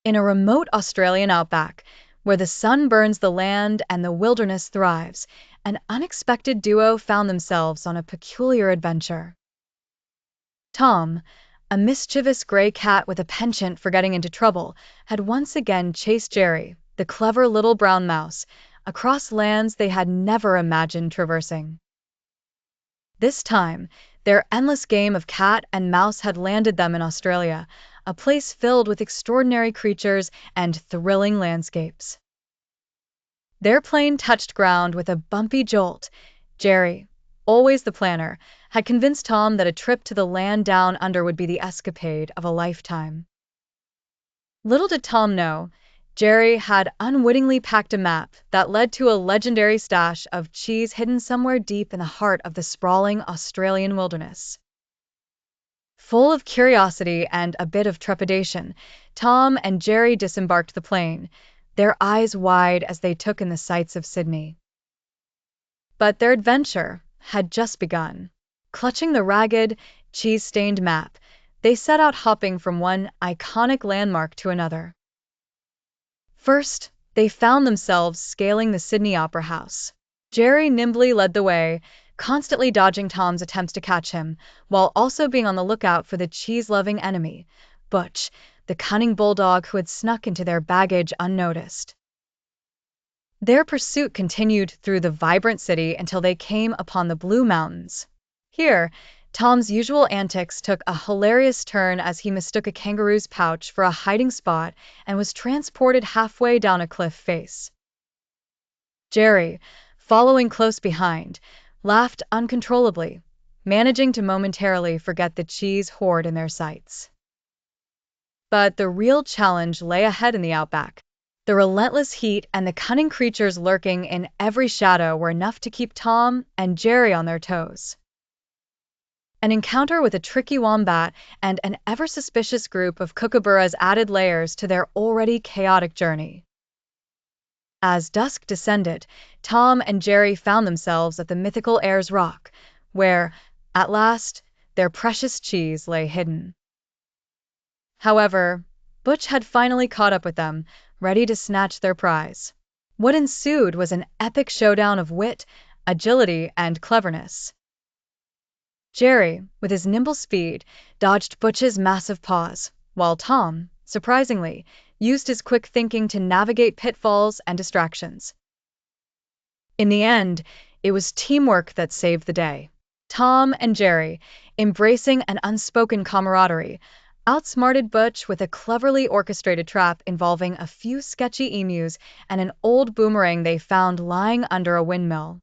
In a remote Australian outback, where the sun burns the land and the wilderness thrives, an unexpected duo found themselves on a peculiar adventure. Tom, a mischievous gray cat with a penchant for getting into trouble, had once again chased Jerry, the clever little brown mouse, across lands they had never imagined traversing. This time, their endless game of cat and mouse had landed them in Australia, a place filled with extraordinary creatures and thrilling landscapes. Their plane touched ground with a bumpy jolt. Jerry, always the planner, had convinced Tom that a trip to the land down under would be the escapade of a lifetime. Little did Tom know, Jerry had unwittingly packed a map that led to a legendary stash of cheese hidden somewhere deep in the heart of the sprawling Australian wilderness. Full of curiosity and a bit of trepidation, Tom and Jerry disembarked the plane, their eyes wide as they took in the sights of Sydney. But their adventure had just begun. Clutching the ragged, cheese-stained map, they set out hopping from one iconic landmark to another. First, they found themselves scaling the Sydney Opera House. Jerry nimbly led the way, constantly dodging Tom's attempts to catch him, while also being on the lookout for the cheese-loving enemy, Butch, the cunning bulldog who had snuck into their baggage unnoticed. Their pursuit continued through the vibrant city until they came upon the Blue Mountains. Here, Tom's usual antics took a hilarious turn as he mistook a kangaroo's pouch for a hiding spot and was transported halfway down a cliff face. Jerry, following close behind, laughed uncontrollably, managing to momentarily forget the cheese horde in their sights. But the real challenge lay ahead in the outback. The relentless heat and the cunning creatures lurking in every shadow were enough to keep Tom and Jerry on their toes. An encounter with a tricky wombat and an ever-suspicious group of kookaburras added layers to their already chaotic journey. As dusk descended, Tom and Jerry found themselves at the mythical Ayers Rock, where, at last, their precious cheese lay hidden. However, Butch had finally caught up with them, ready to snatch their prize. What ensued was an epic showdown of wit, agility, and cleverness. Jerry, with his nimble speed, dodged Butch's massive paws, while Tom, surprisingly, used his quick thinking to navigate pitfalls and distractions. In the end, it was teamwork that saved the day. Tom and Jerry, embracing an unspoken camaraderie, outsmarted Butch with a cleverly orchestrated trap involving a few sketchy emus and an old boomerang they found lying under a windmill.